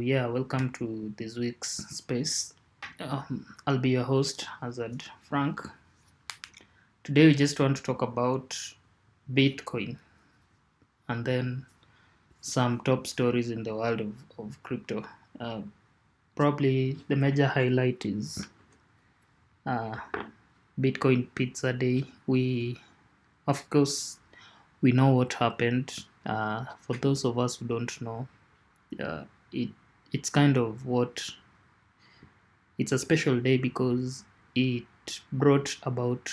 Yeah, welcome to this week's space. I'll be your host, Hazard Frank. Today, we just want to talk about Bitcoin and then some top stories in the world of crypto. Uh, Probably the major highlight is uh, Bitcoin Pizza Day. Of course, we know what happened. For those of us who don't know, uh, it it's kind of what it's a special day because it brought about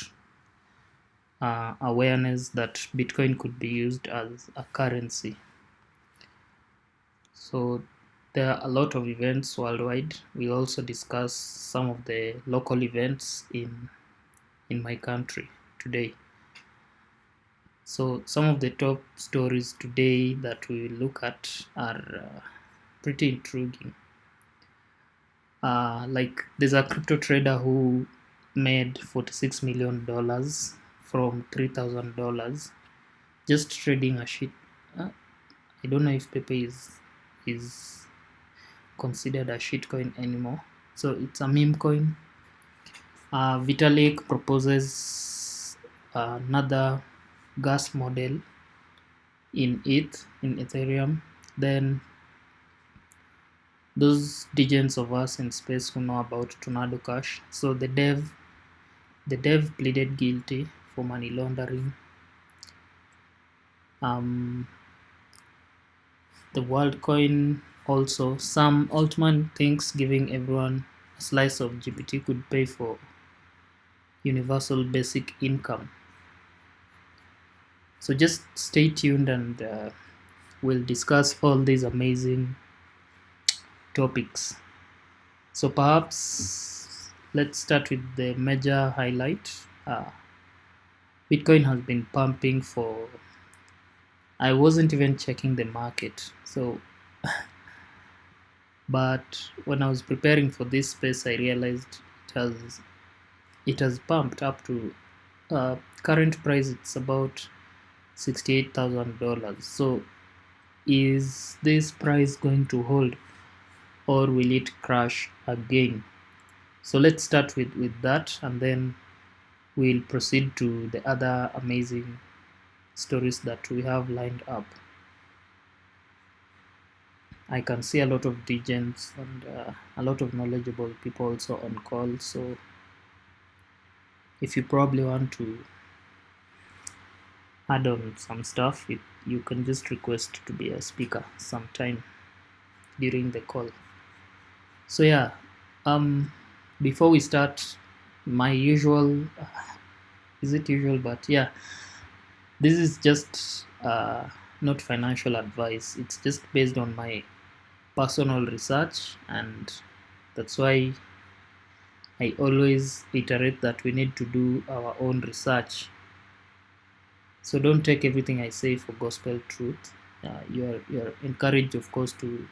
awareness that Bitcoin could be used as a currency. So there are a lot of events worldwide. We'll also discuss some of the local events in my country today. So some of the top stories today that we will look at are pretty intriguing. Like there's a crypto trader who made $46 million from $3,000 just trading a shit. I don't know if Pepe is considered a shitcoin anymore. So it's a meme coin. Vitalik proposes another gas model in Ethereum. Then those digits of us in space who know about Tornado Cash. So the dev pleaded guilty for money laundering. Um, the WorldCoin also. Sam Altman thinks giving everyone a slice of GPT could pay for universal basic income. So just stay tuned and we'll discuss all these amazing topics. So perhaps let's start with the major highlight. Bitcoin has been pumping for. I wasn't even checking the market. So, but when I was preparing for this space, I realized it has pumped up to current price. It's about $68,000. So, is this price going to hold, or will it crash again? So let's start with that, and then we'll proceed to the other amazing stories that we have lined up. I can see a lot of DJs and a lot of knowledgeable people also on call. So if you probably want to add on some stuff, you can just request to be a speaker sometime during the call. So yeah, before we start, my usual, is it usual? But yeah, this is just not financial advice. It's just based on my personal research, and that's why I always iterate that we need to do our own research. So don't take everything I say for gospel truth. You're encouraged, of course, to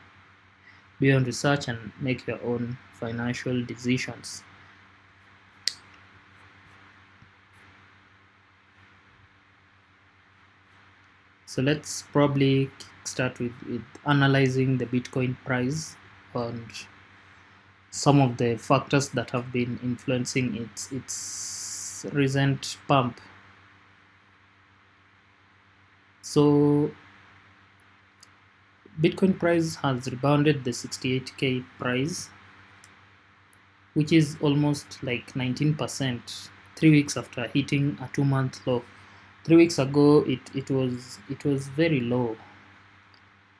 do your own research and make your own financial decisions. So let's probably start with analyzing the Bitcoin price and some of the factors that have been influencing its recent pump. So Bitcoin price has rebounded the 68k price, which is almost like 19%, 3 weeks after hitting a 2-month low. 3 weeks ago, it was very low.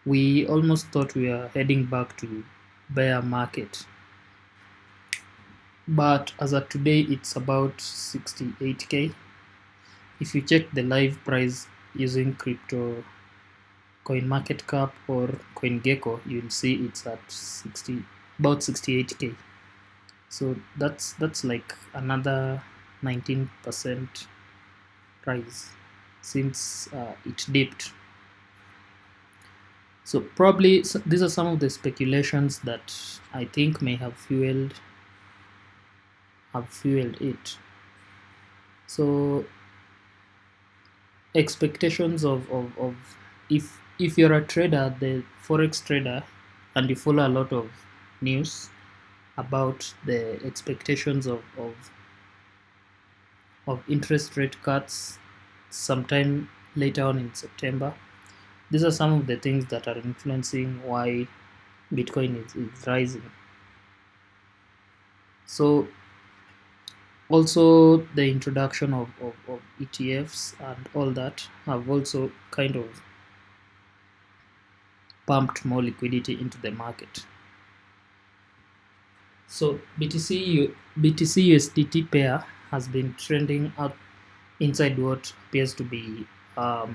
We almost thought we were heading back to bear market, but as of today, it's about 68k. If you check the live price using crypto coin market cap or CoinGecko, you'll see it's at about 68k. So that's like another 19% rise since it dipped. So probably these are some of the speculations that I think may have fueled it. So expectations of if you're a trader, the forex trader, and you follow a lot of news about the expectations of interest rate cuts sometime later on in September, these are some of the things that are influencing why Bitcoin is rising. So also the introduction of ETFs and all that have also kind of pumped more liquidity into the market. So BTC USDT pair has been trending up inside what appears to be a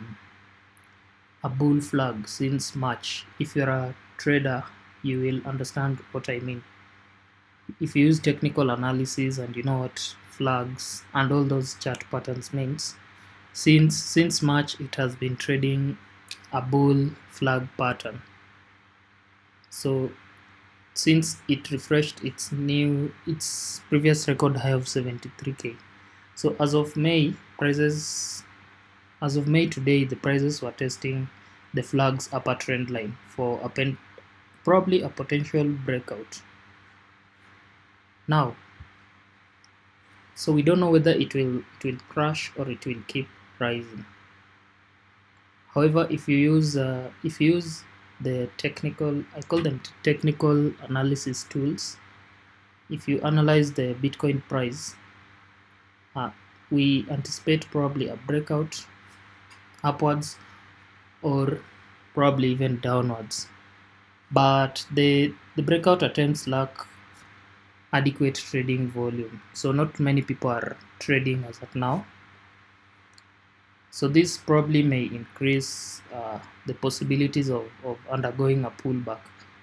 bull flag since March. If you're a trader, you will understand what I mean. If you use technical analysis and you know what flags and all those chart patterns means, since March it has been trading a bull flag pattern. So since it refreshed its previous record high of 73k. So as of May today, the prices were testing the flag's upper trend line for probably a potential breakout. Now, so we don't know whether it will crash or it will keep rising. However, if you use the technical, I call them technical analysis tools, if you analyze the Bitcoin price, we anticipate probably a breakout upwards or probably even downwards. But the breakout attempts lack adequate trading volume, so not many people are trading as of now. So this probably may increase the possibilities of undergoing a pullback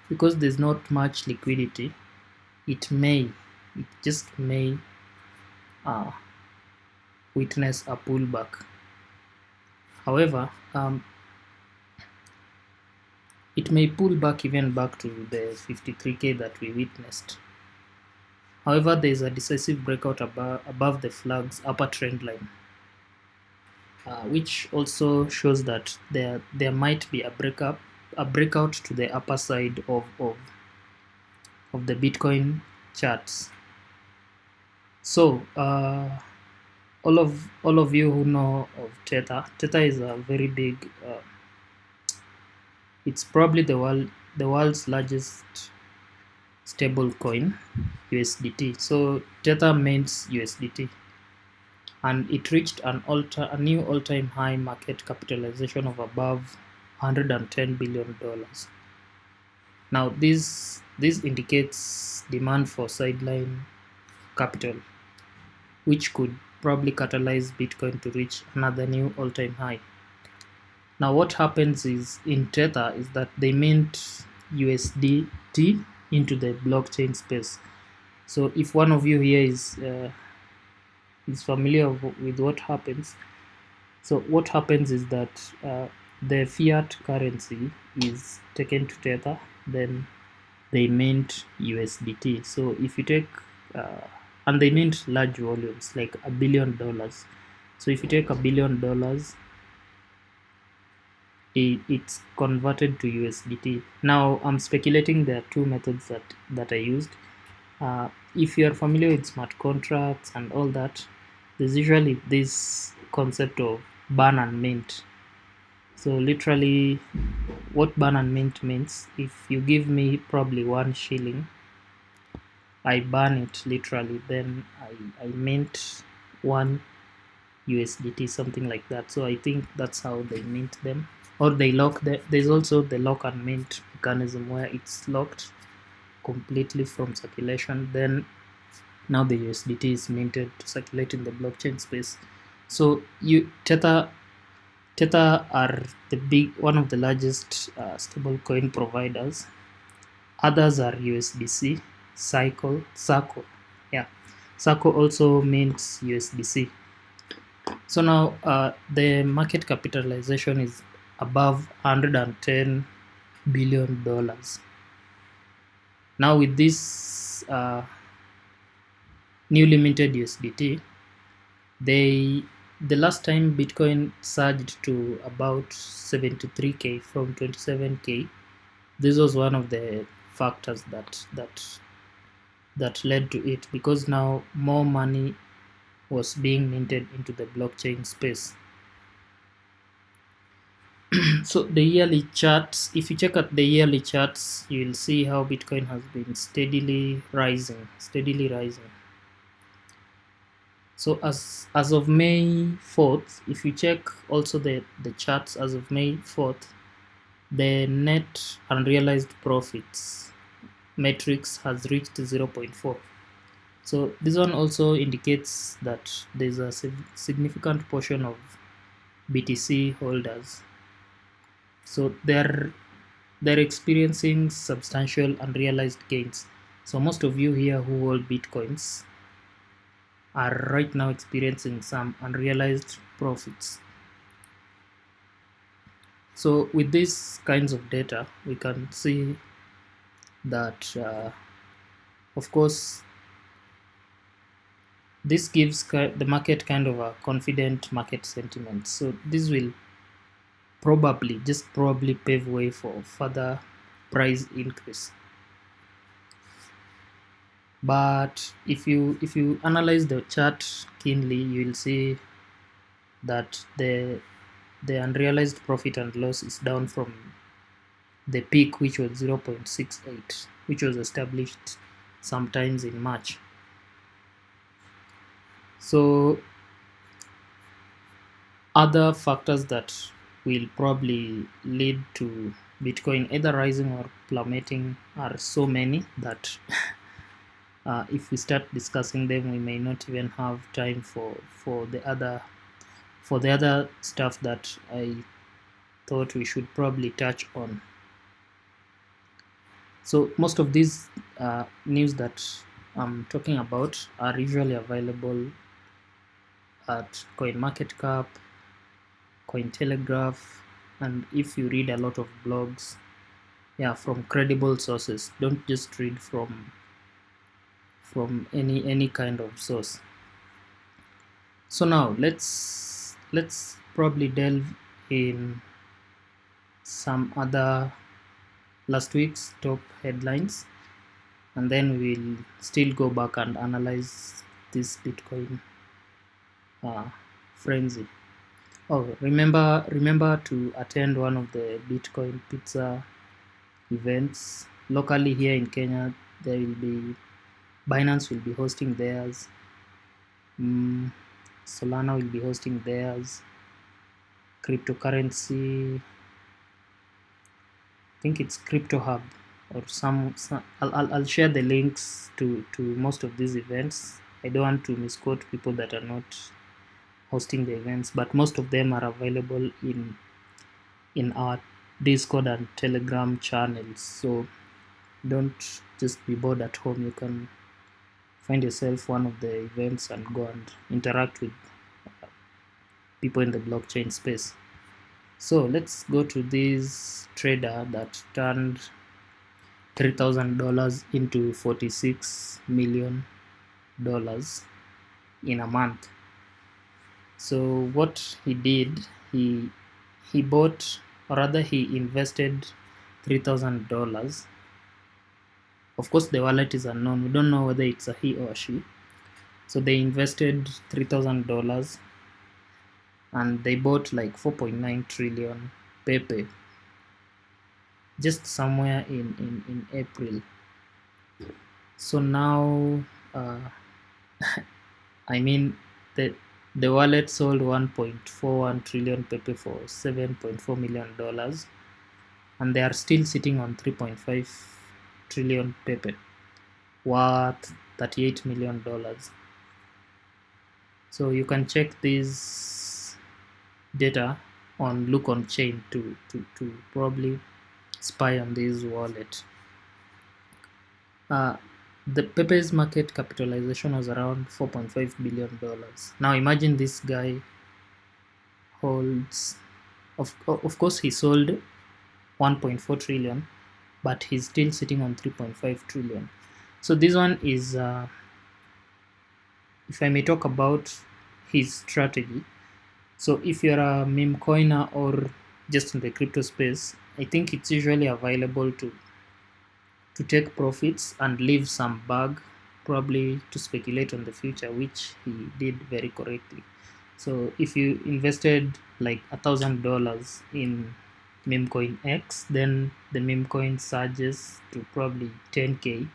because there's not much liquidity. It just may witness a pullback. However, it may pull back even back to the 53k that we witnessed. However, there is a decisive breakout above the flag's upper trend line, which also shows that there might be a breakout to the upper side of the Bitcoin charts. So all of you who know of Tether is a very big. It's probably the world's largest stable coin, USDT. So Tether means USDT, and it reached a new all-time high market capitalization of above $110 billion. Now this indicates demand for sideline capital, which could probably catalyze Bitcoin to reach another new all-time high. Now what happens is in Tether is that they mint USDT into the blockchain space. So if one of you here is familiar with what happens, so what happens is that the fiat currency is taken to Tether, then they mint USDT. So if you take and they mint large volumes like $1 billion. So if you take $1 billion, it's converted to USDT. Now I'm speculating there are two methods that I used. If you're familiar with smart contracts and all that, there's usually this concept of burn and mint. So literally what burn and mint means, if you give me probably 1 shilling, I burn it literally, then I mint 1 USDT, something like that. So I think that's how they mint them, or they lock there's also the lock and mint mechanism where it's locked completely from circulation, then now the USDT is minted to circulate in the blockchain space. So Tether are one of the largest stable coin providers. Others are USDC, Circle. Circle also mints USDC. So now the market capitalization is above $110 billion. Now with this newly minted USDT, the last time Bitcoin surged to about 73k from 27k, this was one of the factors that led to it, because now more money was being minted into the blockchain space. So the yearly charts, if you check out the yearly charts, you'll see how Bitcoin has been steadily rising. So as of May 4th, if you check also the charts as of May 4th, the net unrealized profits metrics has reached 0.4. So this one also indicates that there's a significant portion of BTC holders. So they're experiencing substantial unrealized gains. So most of you here who hold Bitcoins are right now experiencing some unrealized profits. So with these kinds of data, we can see that, of course, this gives the market kind of a confident market sentiment. So this will probably pave way for further price increase. But if you analyze the chart keenly, you will see that the unrealized profit and loss is down from the peak, which was 0.68, which was established sometimes in March. So other factors that will probably lead to Bitcoin either rising or plummeting are so many that if we start discussing them, we may not even have time for the other stuff that I thought we should probably touch on. So most of these news that I'm talking about are usually available at CoinMarketCap, Cointelegraph, and if you read a lot of blogs, from credible sources. Don't just read from any kind of source. So now let's probably delve in some other last week's top headlines, and then we'll still go back and analyze this Bitcoin frenzy. Oh, remember to attend one of the Bitcoin pizza events locally here in Kenya. There will be Binance will be hosting theirs. Solana will be hosting theirs. Cryptocurrency, I think it's Crypto Hub or some I'll share the links to most of these events. I don't want to misquote people that are not hosting the events, but most of them are available in our Discord and Telegram channels. So don't just be bored at home. You can find yourself one of the events and go and interact with people in the blockchain space. So let's go to this trader that turned $3,000 into $46 million in a month. So what he did, he bought, or rather he invested $3,000. Of course, the wallet is unknown. We don't know whether it's a he or a she. So they invested $3,000 and they bought like 4.9 trillion Pepe just somewhere in April. So now, I mean, the wallet sold 1.41 trillion Pepe for $7.4 million, and they are still sitting on 3.5 trillion Pepe, worth $38 million. So you can check this data on Look on Chain to probably spy on this wallet. The Pepe's market capitalization was around $4.5 billion. Now imagine this guy holds, of course he sold 1.4 trillion, but he's still sitting on 3.5 trillion. So this one is, if I may talk about his strategy. So if you're a meme coiner or just in the crypto space, I think it's usually available to take profits and leave some bag, probably to speculate on the future, which he did very correctly. So if you invested like $1,000 in meme coin X, then the meme coin surges to probably 10k.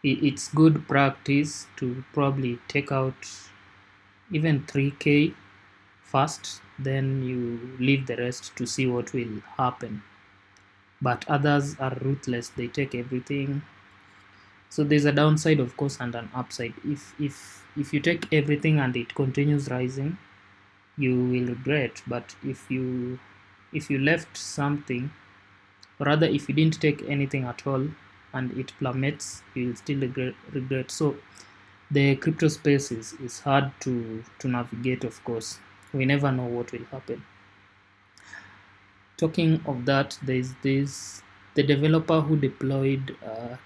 It's good practice to probably take out even 3k first, then you leave the rest to see what will happen. But others are ruthless, they take everything. So there's a downside, of course, and an upside. If you take everything and it continues rising, you will regret. But if you left something, or rather if you didn't take anything at all and it plummets, you will still regret. So the crypto space is hard to navigate, of course. We never know what will happen. Talking of that, there's this the developer who deployed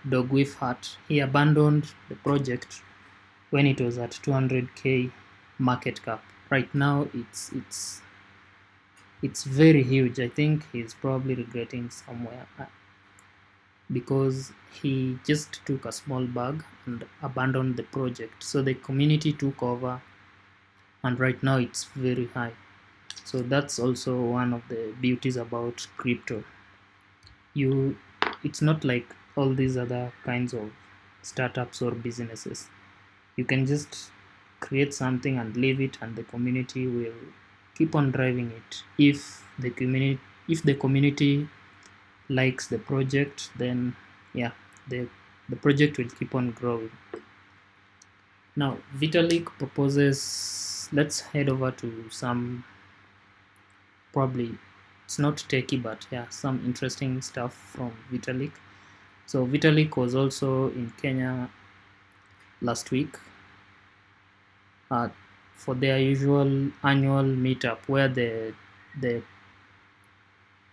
Dogwif Hat. He abandoned the project when it was at 200k market cap. Right now, it's very huge. I think he's probably regretting somewhere because he just took a small bag and abandoned the project. So the community took over, and right now it's very high. So that's also one of the beauties about crypto. It's not like all these other kinds of startups or businesses. You can just create something and leave it, and the community will keep on driving it. If the community likes the project, then yeah, the project will keep on growing. Now Vitalik proposes, let's head over to some, probably it's not techy, but yeah, some interesting stuff from Vitalik. So Vitalik was also in Kenya last week for their usual annual meetup, where the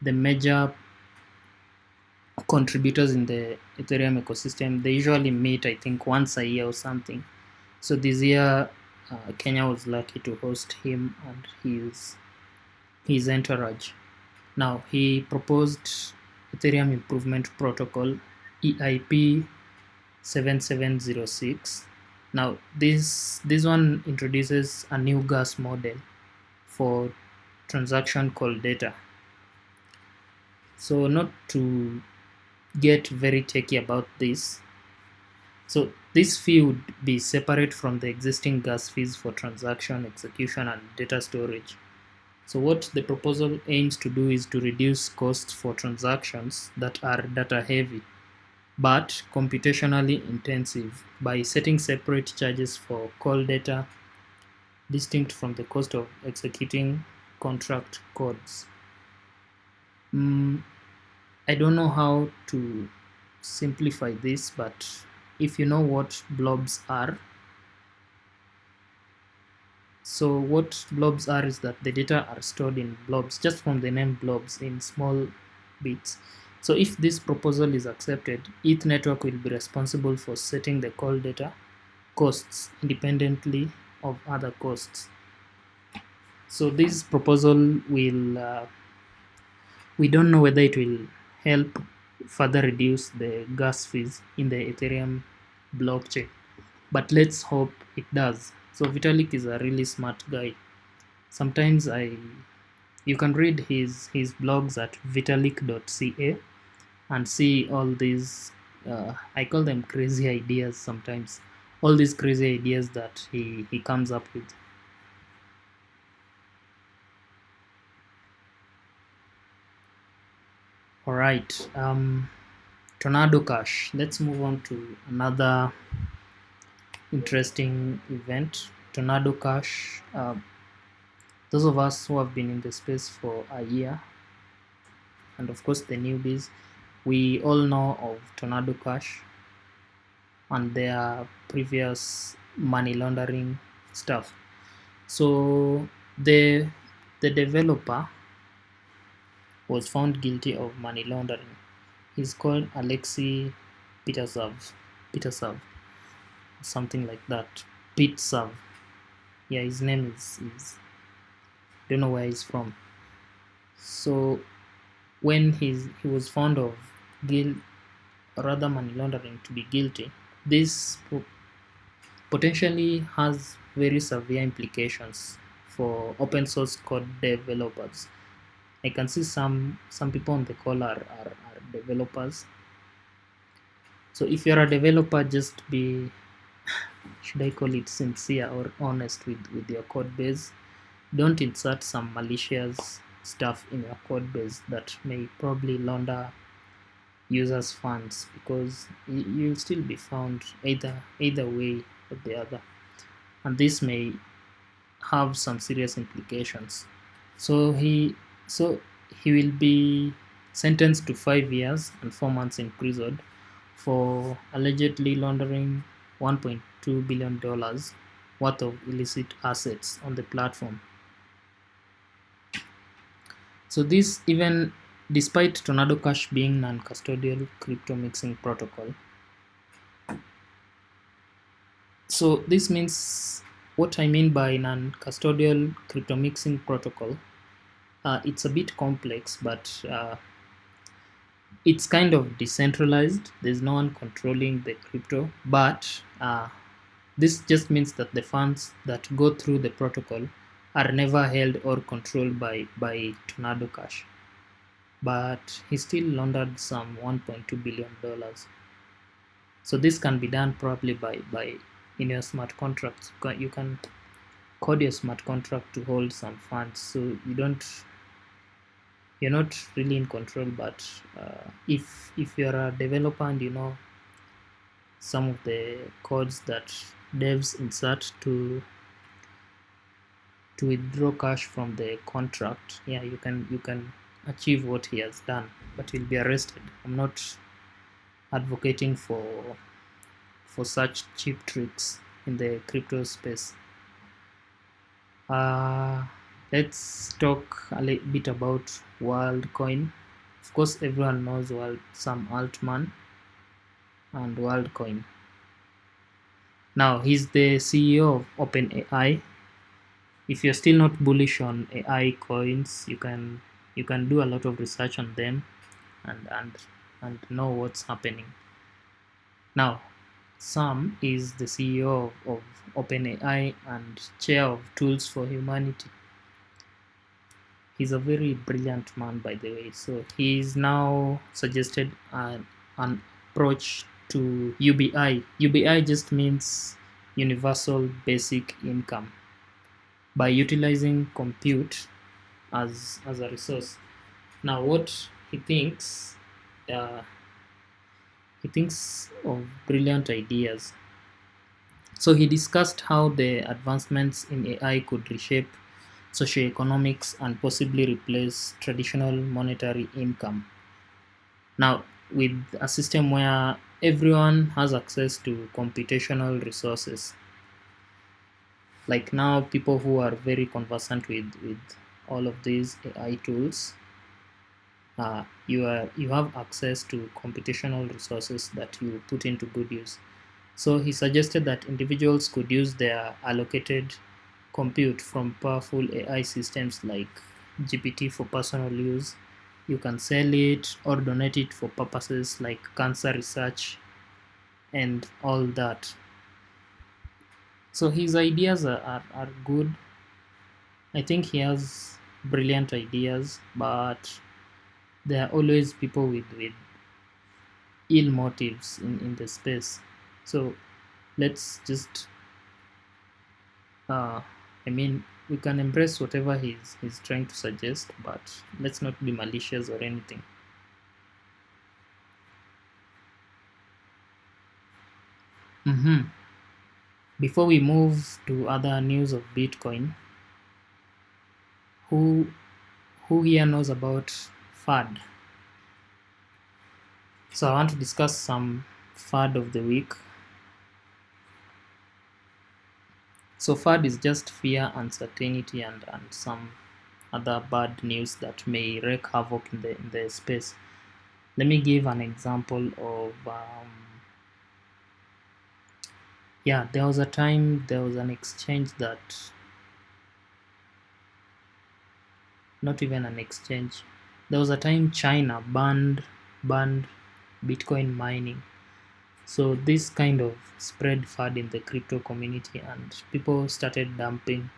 major contributors in the Ethereum ecosystem, they usually meet, I think, once a year or something. So this year Kenya was lucky to host him and his entourage. Now he proposed Ethereum Improvement Protocol, EIP 7706. Now this one introduces a new gas model for transaction call data. So not to get very techy about this, so this fee would be separate from the existing gas fees for transaction execution and data storage. So what the proposal aims to do is to reduce costs for transactions that are data heavy but computationally intensive by setting separate charges for call data distinct from the cost of executing contract codes. I don't know how to simplify this, but if you know what blobs are, so what blobs are is that the data are stored in blobs, just from the name blobs, in small bits. So if this proposal is accepted, ETH network will be responsible for setting the call data costs independently of other costs. So this proposal will, we don't know whether it will help further reduce the gas fees in the Ethereum blockchain, but let's hope it does. So Vitalik is a really smart guy. Sometimes you can read his blogs at vitalik.ca and see all these I call them crazy ideas sometimes, all these crazy ideas that he comes up with. All right, Tornado Cash. Let's move on to another interesting event. Tornado Cash. Those of us who have been in the space for a year, and of course the newbies, we all know of Tornado Cash and their previous money laundering stuff. So the developer was found guilty of money laundering. He's called Alexei Petersav, something like that. Pitsav. Yeah, his name is don't know where he's from. So when he was found of rather money laundering to be guilty, this potentially has very severe implications for open source code developers. I can see some people on the call are developers. So if you're a developer, just be, should I call it, sincere or honest with your code base. Don't insert some malicious stuff in your code base that may probably launder users' funds, because you'll still be found either way or the other, and this may have some serious implications. So he will be sentenced to 5 years and 4 months in prison for allegedly laundering $1.2 billion worth of illicit assets on the platform. So this, even despite Tornado Cash being non-custodial crypto mixing protocol. So this means, what I mean by non-custodial crypto mixing protocol, it's a bit complex, but it's kind of decentralized. There's no one controlling the crypto, but this just means that the funds that go through the protocol are never held or controlled by Tornado Cash. But he still laundered some $1.2 billion. So this can be done probably by in your smart contracts. You can code your smart contract to hold some funds, so you're not really in control. But if you're a developer and you know some of the codes that devs insert to withdraw cash from the contract, yeah, you can achieve what he has done, but you'll be arrested. I'm not advocating for such cheap tricks in the crypto space. Let's talk a little bit about WorldCoin. Of course, everyone knows Sam Altman and WorldCoin. Now, he's the CEO of OpenAI. If you're still not bullish on AI coins, you can do a lot of research on them and know what's happening. Now, Sam is the CEO of OpenAI and chair of Tools for Humanity. He's a very brilliant man, by the way. So he's now suggested an approach to UBI. UBI just means Universal Basic Income, by utilizing compute as a resource. Now, what he thinks of brilliant ideas. So he discussed how the advancements in AI could reshape socioeconomics and possibly replace traditional monetary income. Now, with a system where everyone has access to computational resources, like now people who are very conversant with all of these AI tools, you have access to computational resources that you put into good use. So he suggested that individuals could use their allocated compute from powerful AI systems like GPT for personal use. You can sell it or donate it for purposes like cancer research and all that. So his ideas are good. I think he has brilliant ideas, but there are always people with ill motives in the space. So let's just we can embrace whatever he's trying to suggest, but let's not be malicious or anything. Before we move to other news of Bitcoin, who here knows about FUD? So I want to discuss some FUD of the week. So FUD is just fear, uncertainty, and some other bad news that may wreak havoc in the space. Let me give an example of there was a time there was an exchange that, not even an exchange, there was a time China banned Bitcoin mining. So this kind of spread FUD in the crypto community, and people started dumping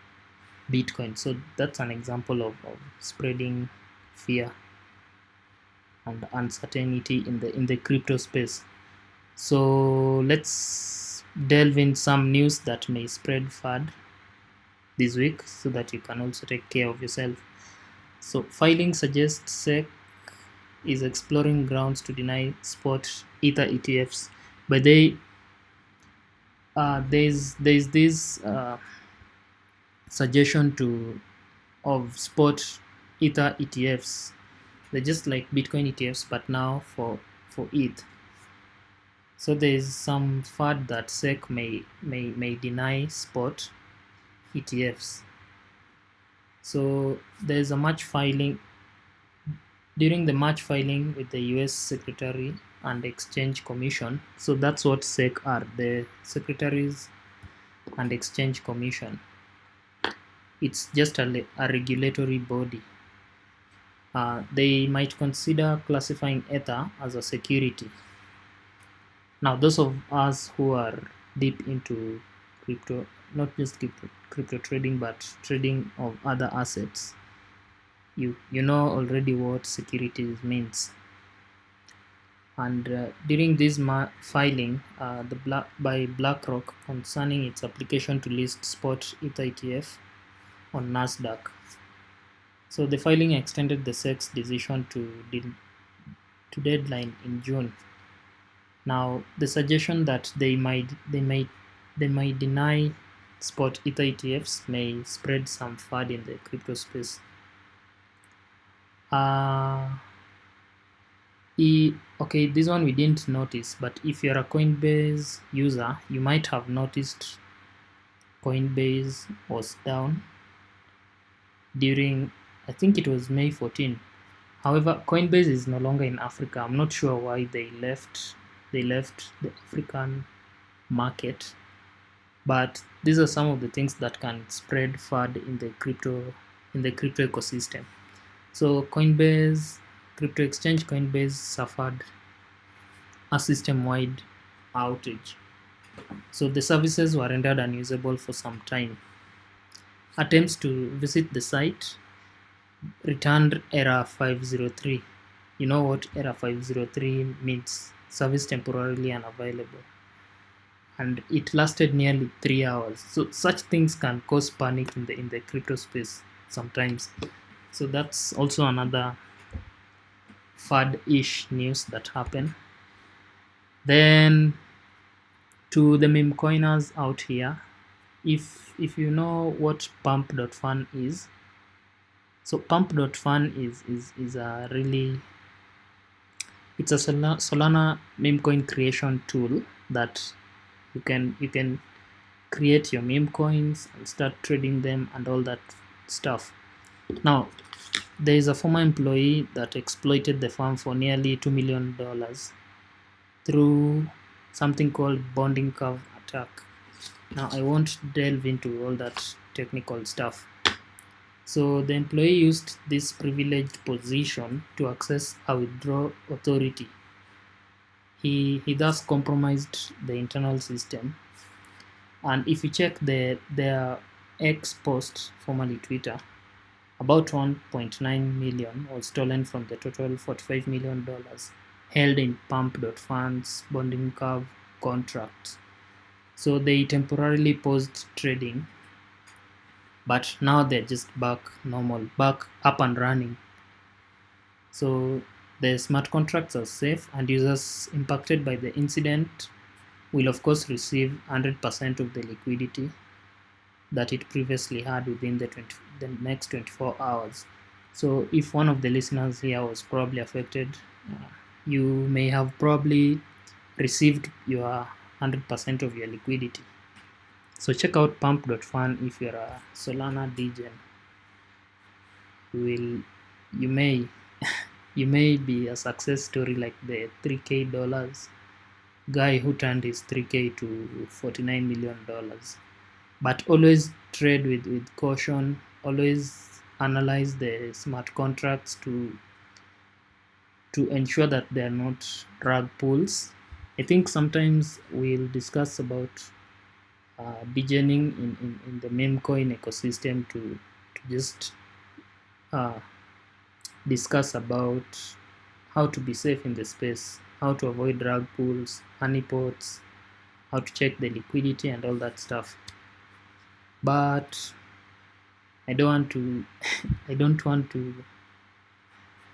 Bitcoin. So that's an example of spreading fear and uncertainty in the crypto space. So let's delve in some news that may spread FUD this week, so that you can also take care of yourself. So filing suggests SEC is exploring grounds to deny spot Ether ETFs. But there's this suggestion of spot Ether ETFs. They're just like Bitcoin ETFs, but now for ETH. So there's some FUD that SEC may deny spot ETFs. So there's a March filing. During the March filing with the US Secretary and Exchange Commission, so that's what SEC are, the Secretaries and Exchange Commission. It's just a regulatory body. They might consider classifying Ether as a security. Now, those of us who are deep into crypto, not just crypto trading, but trading of other assets, you know already what securities means. And during this filing by BlackRock concerning its application to list spot Ether ETF on Nasdaq. So the filing extended the SEC's decision to deadline in June. Now the suggestion that they might deny spot Ether ETFs may spread some FUD in the crypto space. Okay, this one we didn't notice, but if you're a Coinbase user, you might have noticed Coinbase was down during, I think it was May 14. However, Coinbase is no longer in Africa. I'm not sure why they left the African market, but these are some of the things that can spread FUD in the crypto ecosystem. So Coinbase, crypto exchange Coinbase suffered a system-wide outage. So the services were rendered unusable for some time. Attempts to visit the site returned error 503. You know what error 503 means? Service temporarily unavailable. And it lasted nearly 3 hours. So such things can cause panic in the crypto space sometimes. So that's also another FUD-ish news that happened. Then to the meme coiners out here, if you know what pump.fun is, so pump.fun is a really, it's a Solana meme coin creation tool that you can create your meme coins and start trading them and all that stuff. Now there is a former employee that exploited the firm for nearly $2 million through something called bonding curve attack. Now I won't delve into all that technical stuff. So the employee used this privileged position to access a withdrawal authority. He thus compromised the internal system. And if you check their X post, formerly Twitter, about 1.9 million was stolen from the total $45 million held in pump.fun's bonding curve contracts. So they temporarily paused trading, but now they're just back up and running. So the smart contracts are safe, and users impacted by the incident will of course receive 100% of the liquidity that it previously had within the next 24 hours. So if one of the listeners here was probably affected, you may have probably received your 100% of your liquidity. So check out pump.fun if you're a Solana degen. You may be a success story like the $3K guy who turned his 3K to $49 million. But always trade with caution. Always analyze the smart contracts to to ensure that they are not rug pulls. I think sometimes we'll discuss about degening in the meme coin ecosystem to just uh, discuss about how to be safe in the space, how to avoid rug pulls, honeypots, how to check the liquidity and all that stuff. But I don't want to I don't want to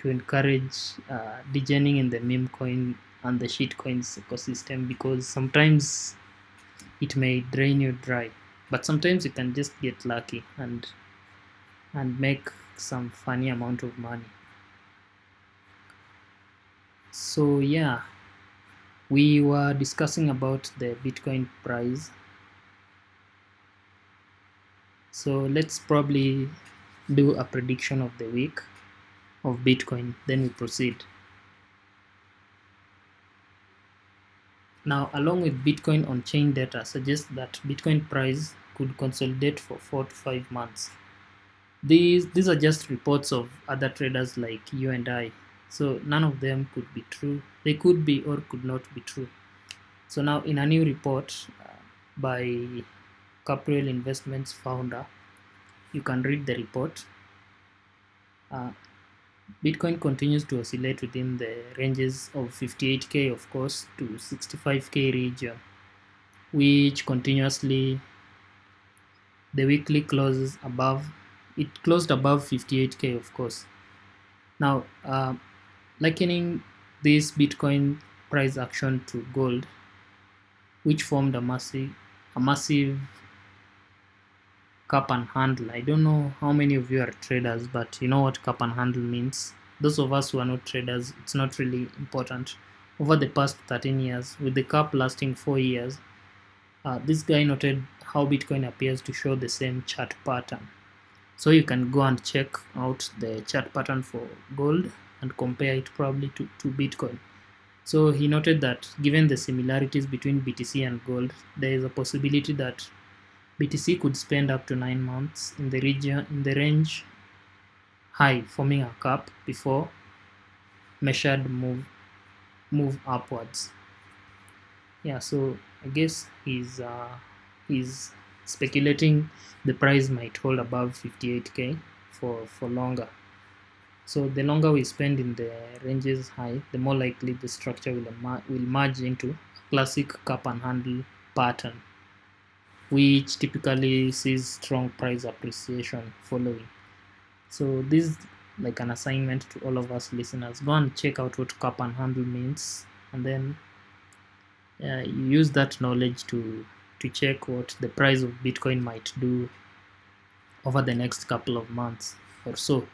encourage degening in the meme coin and the shit coins ecosystem, because sometimes it may drain you dry, but sometimes you can just get lucky and make some funny amount of money. So yeah, we were discussing about the Bitcoin price. So let's probably do a prediction of the week of Bitcoin, then we proceed. Now, along with Bitcoin on-chain data suggests that Bitcoin price could consolidate for 4 to 5 months. These are just reports of other traders like you and I. So none of them could be true. They could be or could not be true. So now in a new report by Capital Investments founder, you can read the report. Bitcoin continues to oscillate within the ranges of 58k, of course, to 65k region, which continuously the weekly closes above. It closed above 58k, of course. Now, likening this Bitcoin price action to gold, which formed a massive cup and handle. I don't know how many of you are traders, but you know what cup and handle means. Those of us who are not traders, it's not really important. Over the past 13 years, with the cup lasting 4 years, this guy noted how Bitcoin appears to show the same chart pattern. So you can go and check out the chart pattern for gold and compare it probably to Bitcoin. So he noted that given the similarities between BTC and gold, there is a possibility that BTC could spend up to 9 months in the range high, forming a cap before measured move upwards. Yeah, so I guess he's speculating the price might hold above 58k for longer. So the longer we spend in the ranges high, the more likely the structure will merge into a classic cup and handle pattern, which typically sees strong price appreciation following. So this is like an assignment to all of us listeners. Go and check out what cup and handle means, and then you use that knowledge to check what the price of Bitcoin might do over the next couple of months or so.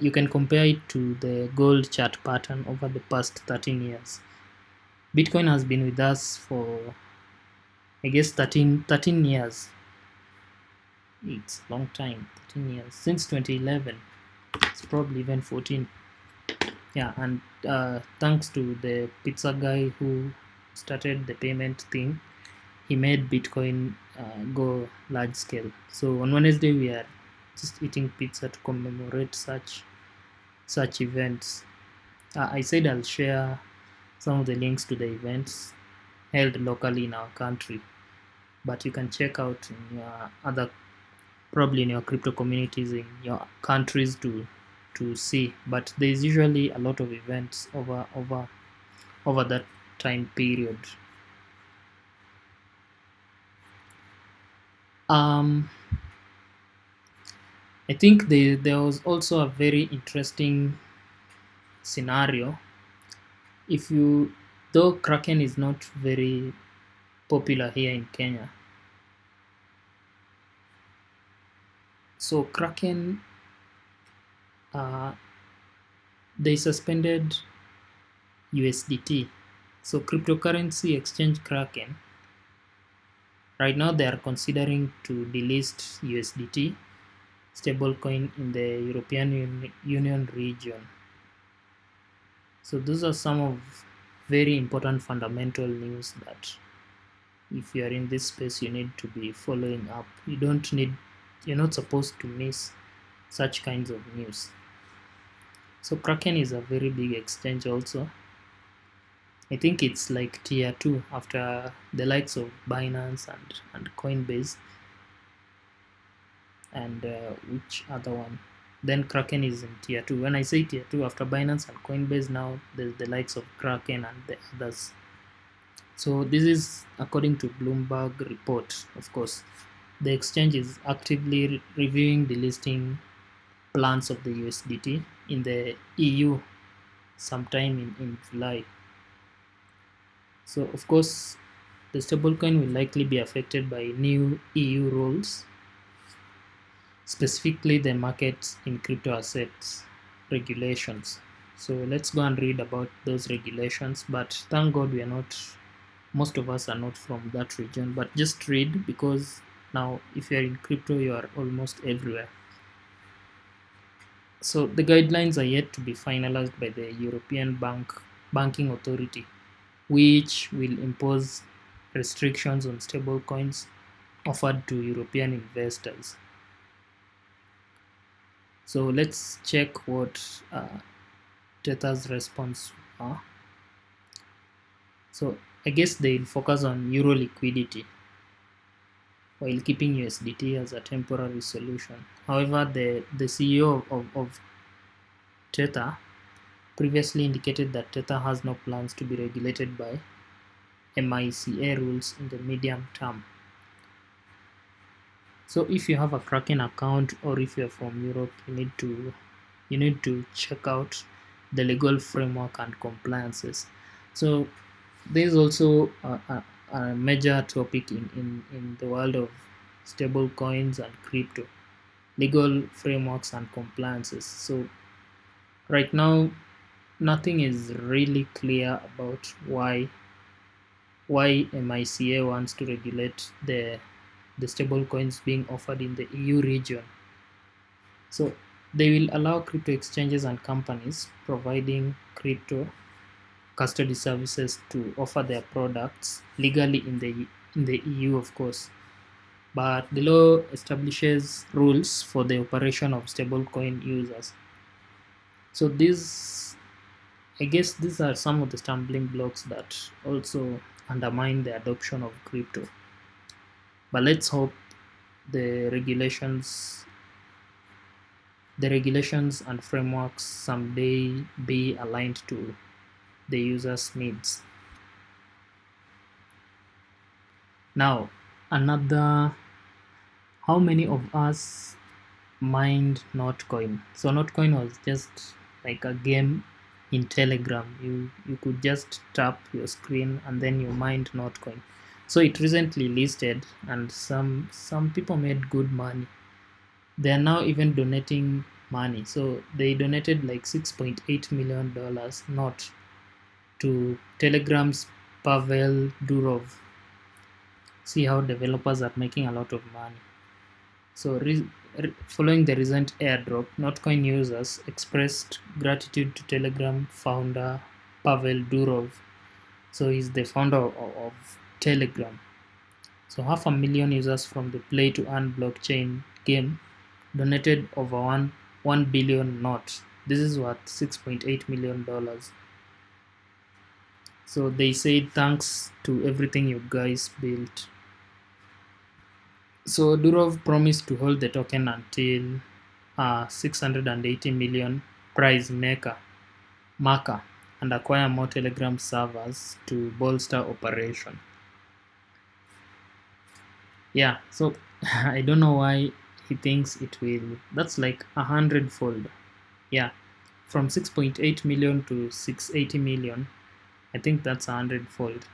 You can compare it to the gold chart pattern over the past 13 years. Bitcoin has been with us for, I guess, 13 years. It's a long time, 13 years. Since 2011. It's probably even 14. Yeah, and thanks to the pizza guy who started the payment thing, he made Bitcoin go large scale. So on Wednesday we are just eating pizza to commemorate such events. I said I'll share some of the links to the events held locally in our country, but you can check out in your other, probably in your crypto communities in your countries to see. But there's usually a lot of events over that time period. I think there was also a very interesting scenario. If you, though Kraken is not very popular here in Kenya, so Kraken, they suspended USDT. So cryptocurrency exchange Kraken, right now they are considering to delist USDT stablecoin in the European Union region. So those are some of very important fundamental news that if you are in this space you need to be following up. You're not supposed to miss such kinds of news. So Kraken is a very big exchange also. I think it's like tier 2 after the likes of Binance and Coinbase. And which other one? Then Kraken is in tier 2. When I say tier 2, after Binance and Coinbase, now there's the likes of Kraken and the others. So this is according to Bloomberg report. Of course, the exchange is actively reviewing the listing plans of the USDT in the EU sometime in July. So of course, the stablecoin will likely be affected by new EU rules, specifically the market in crypto assets regulations. So let's go and read about those regulations. But thank God we are not, most of us are not from that region, but just read, because now if you are in crypto, you are almost everywhere. So the guidelines are yet to be finalized by the European Banking Authority, which will impose restrictions on stablecoins offered to European investors. So let's check what Tether's response are. So I guess they'll focus on euro liquidity while keeping USDT as a temporary solution. However, the CEO of Tether previously indicated that Tether has no plans to be regulated by MiCA rules in the medium term. So if you have a Kraken account, or if you're from Europe, you need to check out the legal framework and compliances. So there's also a major topic in the world of stable coins and crypto, legal frameworks and compliances. So right now, nothing is really clear about why MiCA wants to regulate the stable coins being offered in the EU region. So they will allow crypto exchanges and companies providing crypto custody services to offer their products legally in the EU, of course. But the law establishes rules for the operation of stablecoin users. So I guess these are some of the stumbling blocks that also undermine the adoption of crypto. But let's hope the regulations and frameworks someday be aligned to the user's needs. Now, how many of us mined Notcoin? So Notcoin was just like a game in Telegram. You could just tap your screen and then you mined Notcoin. So it recently listed, and some people made good money. They are now even donating money. So they donated like $6.8 million not to Telegram's Pavel Durov. See how developers are making a lot of money. So following the recent airdrop, Notcoin users expressed gratitude to Telegram founder Pavel Durov. So he's the founder of Telegram. So 500,000 users from the play to earn blockchain game donated over 1 billion NOT. This is worth $6.8 million. So they said thanks to everything you guys built. So Durov promised to hold the token until 680 million prize marker and acquire more Telegram servers to bolster operation. Yeah, so I don't know why he thinks it will. That's like 100-fold. Yeah, from 6.8 million to 680 million. I think that's 100-fold.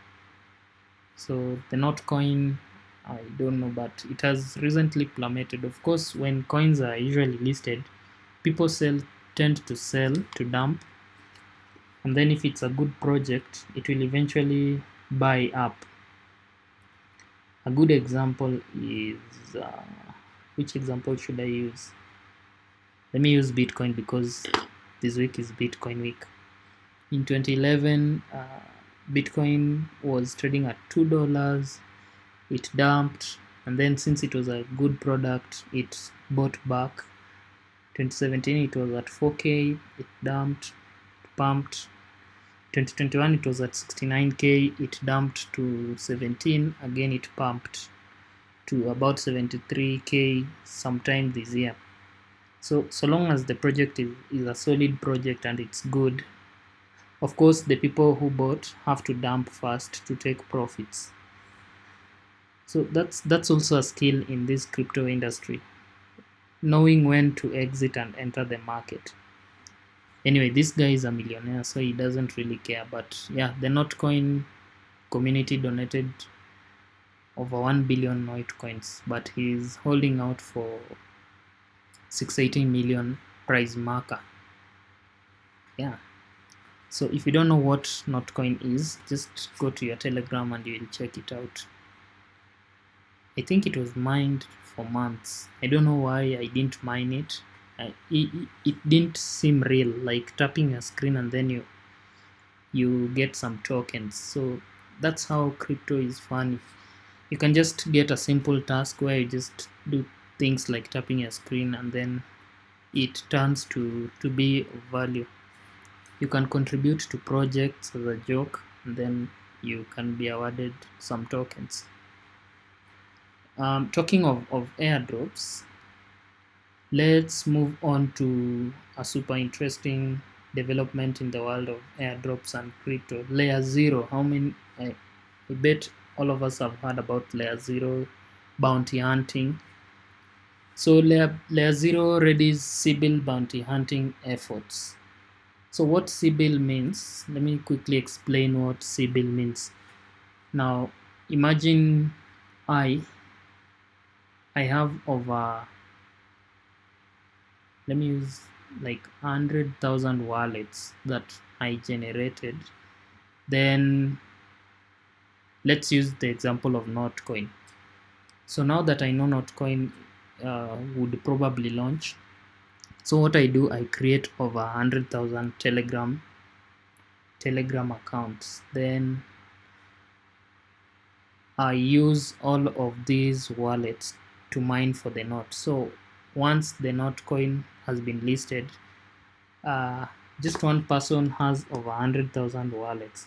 So the Notcoin, I don't know, but it has recently plummeted. Of course, when coins are usually listed, people tend to sell to dump, and then if it's a good project, it will eventually buy up. A good example is which example should I use? Let me use Bitcoin, because this week is Bitcoin week. In 2011, Bitcoin was trading at $2. It dumped, and then since it was a good product, it bought back 2017 it was at 4k, it dumped, pumped. 2021 it was at 69k, it dumped to 17, again it pumped to about 73k sometime this year. So long as the project is a solid project and it's good, of course the people who bought have to dump first to take profits. So that's also a skill in this crypto industry, knowing when to exit and enter the market. Anyway, this guy is a millionaire, so he doesn't really care. But yeah, the Notcoin community donated over 1 billion Notcoins, but he's holding out for 680 million prize marker. Yeah. So if you don't know what Notcoin is, just go to your Telegram and you'll check it out. I think it was mined for months. I don't know why I didn't mine it. It didn't seem real, like tapping a screen and then you get some tokens. So that's how crypto is fun. You can just get a simple task where you just do things like tapping a screen and then it turns to be of value. You can contribute to projects as a joke and then you can be awarded some tokens. Talking of airdrops, let's move on to a super interesting development in the world of airdrops and crypto. Layer Zero. How many? I bet all of us have heard about Layer Zero bounty hunting. So Layer Zero readies Sybil bounty hunting efforts. So what Sybil means? Let me quickly explain what Sybil means. Now imagine I have over, let me use like 100,000 wallets that I generated. Then let's use the example of Notcoin. So now that I know Notcoin would probably launch, so what I do, I create over 100,000 Telegram accounts. Then I use all of these wallets to mine for the Not. So once the Notcoin has been listed, just one person has over 100,000 wallets,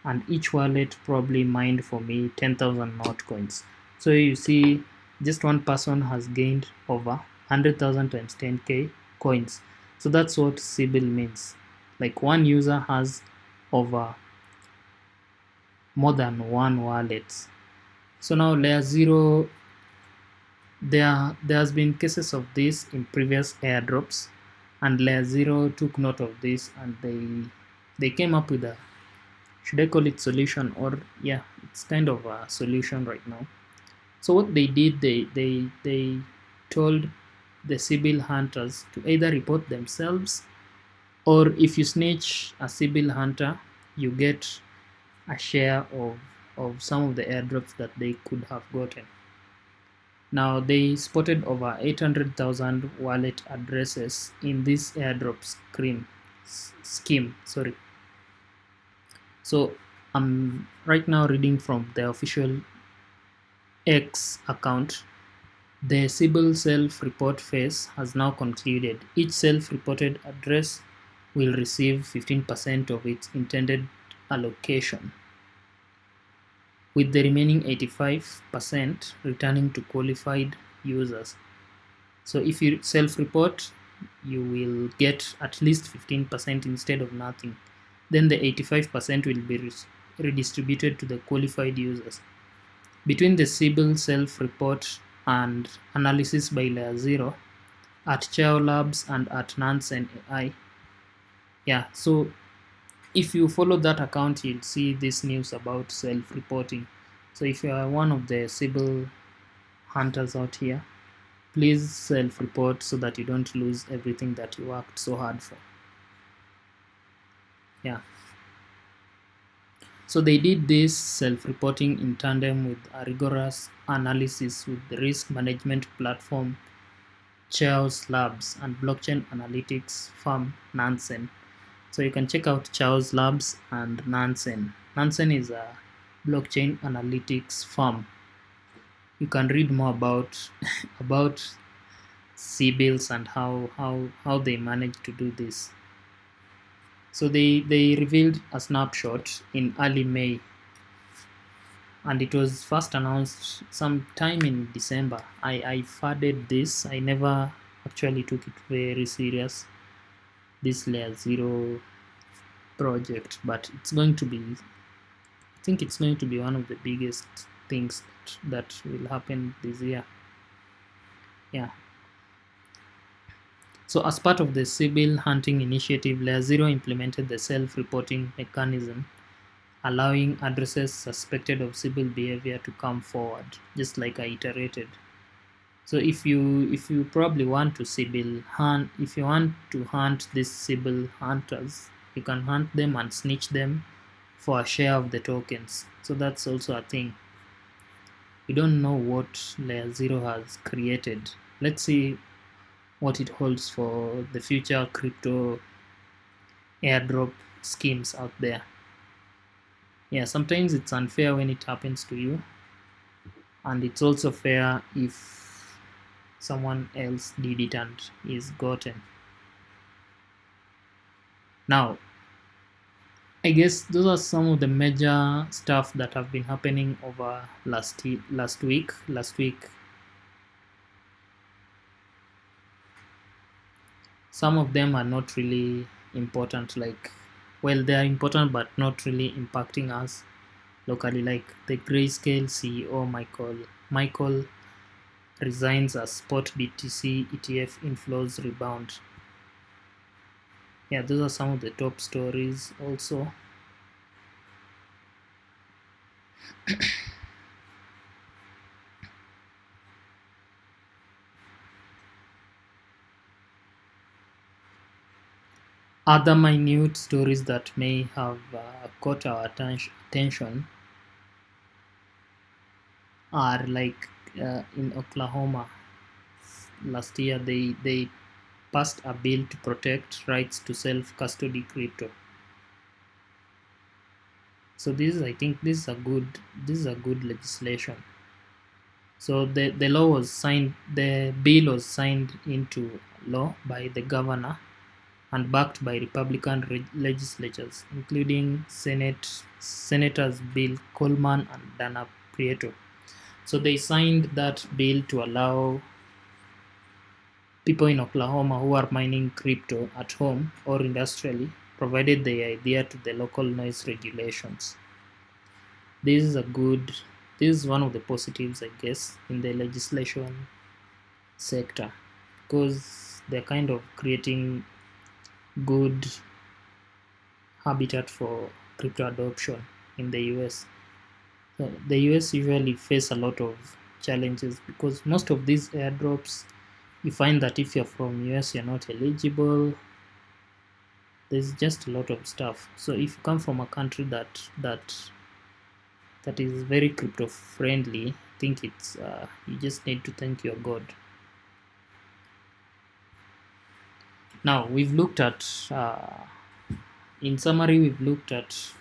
and each wallet probably mined for me 10,000 Notcoins. So you see, just one person has gained over 100,000 times 10k coins. So that's what Sybil means. Like one user has over more than one wallet. So now Layer Zero, there has been cases of this in previous airdrops, and Layer Zero took note of this and they came up with a, should I call it solution, or yeah, it's kind of a solution right now. So what they did, they told the Sybil hunters to either report themselves, or if you snitch a Sybil hunter, you get a share of some of the airdrops that they could have gotten. Now they spotted over 800,000 wallet addresses in this airdrop scheme. Sorry. So I'm right now reading from the official X account. The Sybil self-report phase has now concluded. Each self-reported address will receive 15% of its intended allocation, with the remaining 85% returning to qualified users. So if you self-report, you will get at least 15% instead of nothing. Then the 85% will be redistributed to the qualified users. Between the Sybil self-report and analysis by Layer Zero, at Chao Labs and at Nansen AI. Yeah, so if you follow that account, you'll see this news about self-reporting. So if you are one of the Sybil hunters out here, please self-report so that you don't lose everything that you worked so hard for. Yeah. So they did this self-reporting in tandem with a rigorous analysis with the risk management platform Chaos Labs and blockchain analytics firm Nansen. So you can check out Chaos Labs and Nansen. Nansen is a blockchain analytics firm. You can read more about Sybils and how they managed to do this. So they revealed a snapshot in early May, and it was first announced sometime in December. I faded this. I never actually took it very serious, this Layer Zero project, but it's going to be, I think it's going to be one of the biggest things that will happen this year. Yeah. So as part of the Sybil hunting initiative, Layer Zero implemented the self-reporting mechanism, allowing addresses suspected of Sybil behavior to come forward, just like I iterated. So if you probably want to Sybil hunt, if you want to hunt these Sybil hunters, you can hunt them and snitch them for a share of the tokens. So that's also a thing. We don't know what Layer Zero has created. Let's see what it holds for the future crypto airdrop schemes out there. Yeah, sometimes it's unfair when it happens to you, and it's also fair if someone else did it and is gotten. Now, I guess those are some of the major stuff that have been happening over last week. Some of them are not really important, like, well, they are important but not really impacting us locally, like the Grayscale CEO Michael resigns as spot BTC ETF inflows rebound. Yeah, those are some of the top stories also. Other minute stories that may have caught our attention are like in Oklahoma last year, they passed a bill to protect rights to self-custody crypto. So I think this is a good legislation. So the bill was signed into law by the governor and backed by Republican legislatures, including Senators Bill Coleman and Dana Prieto. So they signed that bill to allow people in Oklahoma who are mining crypto at home or industrially, provided they adhere to the local noise regulations. This is one of the positives, I guess, in the legislation sector, because they're kind of creating good habitat for crypto adoption in the US. So the US usually face a lot of challenges because most of these airdrops, you find that if you're from US, you're not eligible. There's just a lot of stuff. So if you come from a country that is very crypto friendly, I think it's you just need to thank your God. Now we've looked at, in summary, we've looked at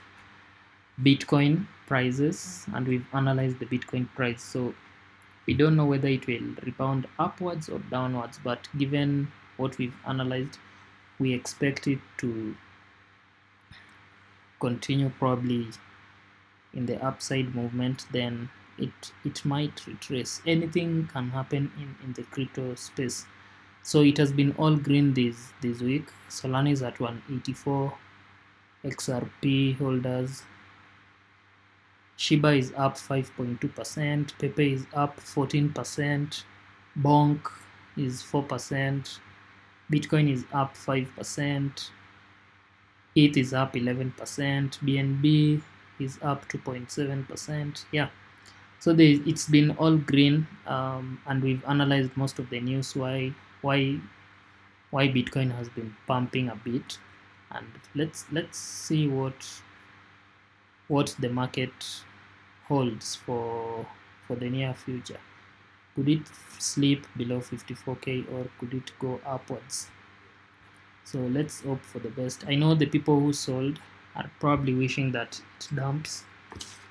Bitcoin prices and we've analyzed the Bitcoin price. So we don't know whether it will rebound upwards or downwards, but given what we've analyzed, we expect it to continue probably in the upside movement. Then it might retrace. Anything can happen in the crypto space. So it has been all green this week. Solana is at 184, XRP holders, Shiba is up 5.2%, Pepe is up 14%, Bonk is 4%, Bitcoin is up 5%, ETH is up 11%, BNB is up 2.7%. Yeah, so it's been all green, and we've analyzed most of the news why Bitcoin has been pumping a bit, and let's see what the market holds for the near future. Could it slip below 54k or could it go upwards? So let's hope for the best. I know the people who sold are probably wishing that it dumps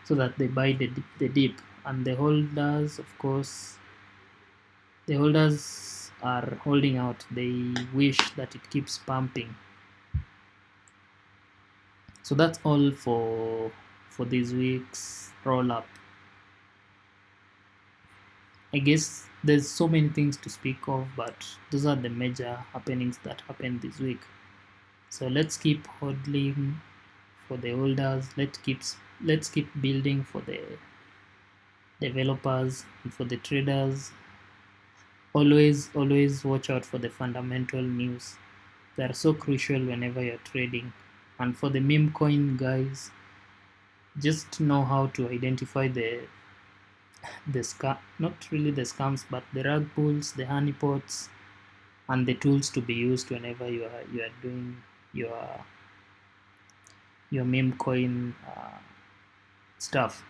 so that they buy the dip, and the holders, of course, are holding out. They wish that it keeps pumping. So that's all for this week's roll up. I guess there's so many things to speak of, but those are the major happenings that happened this week. So let's keep hodling for the holders. Let's keep building for the developers and for the traders. Always watch out for the fundamental news. They are so crucial whenever you're trading. And for the meme coin guys, just know how to identify the scam, not really the scams, but the rug pulls, the honeypots, and the tools to be used whenever you are doing your meme coin stuff.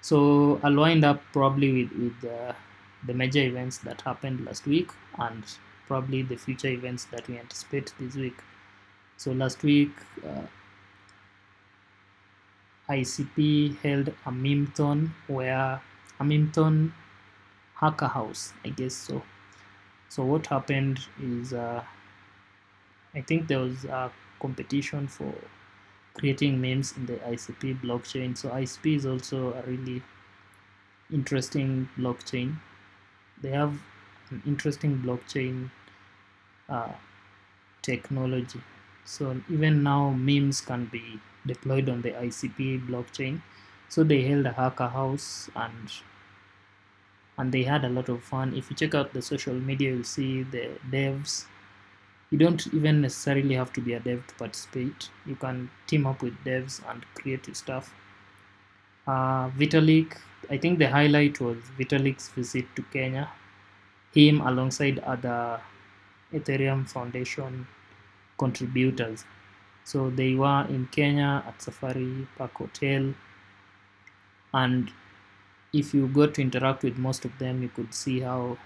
So I'll wind up probably with the major events that happened last week and probably the future events that we anticipate this week. So last week, ICP held a meme-thon hacker house, I guess so. So what happened is, I think there was a competition for creating memes in the ICP blockchain. So ICP is also a really interesting blockchain. They have an interesting blockchain technology. So even now, memes can be deployed on the ICP blockchain. So they held a hacker house and they had a lot of fun. If you check out the social media, you'll see the devs. You don't even necessarily have to be a dev to participate. You can team up with devs and create stuff. Vitalik, I think the highlight was Vitalik's visit to Kenya. Him alongside other Ethereum Foundation contributors. So they were in Kenya at Safari Park Hotel, and if you got to interact with most of them, you could see how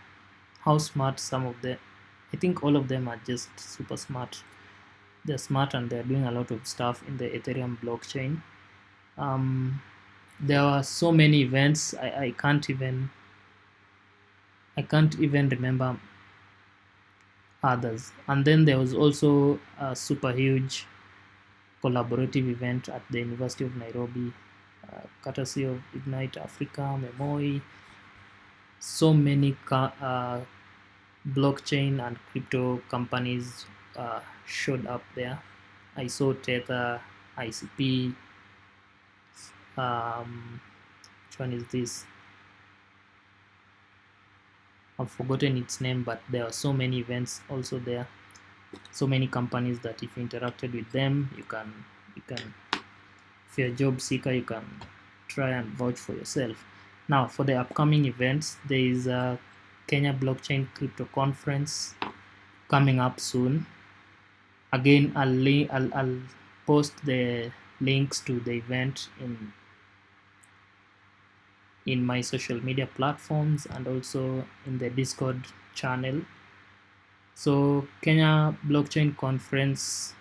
smart some of them. I think all of them are just super smart. They're smart and they're doing a lot of stuff in the Ethereum blockchain. There are so many events. I can't even remember others. And then there was also a super huge collaborative event at the University of Nairobi, courtesy of Ignite Africa, Memoi. So many blockchain and crypto companies showed up there. I saw Tether, ICP. Which one is this? I've forgotten its name, but there are so many events also there. So many companies that if you interacted with them, you can if you're a job seeker, you can try and vouch for yourself. Now for the upcoming events, there is a Kenya Blockchain Crypto Conference coming up soon. Again, I'll post the links to the event in my social media platforms and also in the Discord channel. So Kenya Blockchain Conference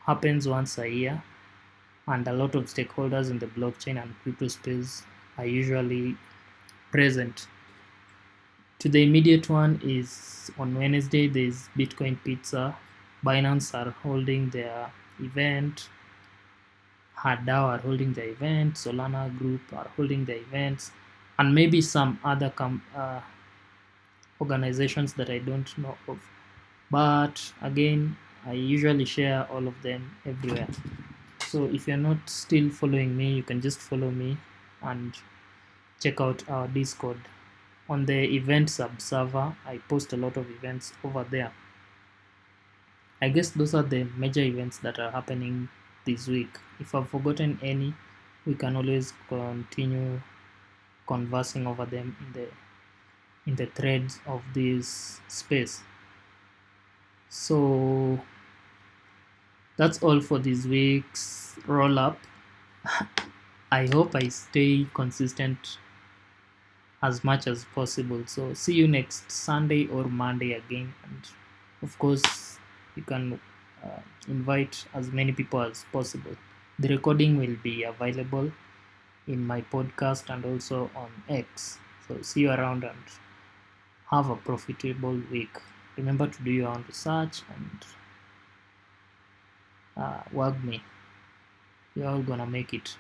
happens once a year, and a lot of stakeholders in the blockchain and crypto space are usually present. To the immediate one is on Wednesday, there's Bitcoin Pizza. Binance are holding their event. Hardao are holding their event. Solana Group are holding their events. And maybe some other organizations that I don't know of. But again, I usually share all of them everywhere. So if you're not still following me, you can just follow me and check out our Discord. On the event sub-server, I post a lot of events over there. I guess those are the major events that are happening this week. If I've forgotten any, we can always continue conversing over them in the threads of this space. So that's all for this week's roll up. I hope I stay consistent as much as possible. So see you next Sunday or Monday again, and of course you can invite as many people as possible. The recording will be available in my podcast and also on X. So see you around and have a profitable week. remember to do your own research and work me. You're all gonna make it.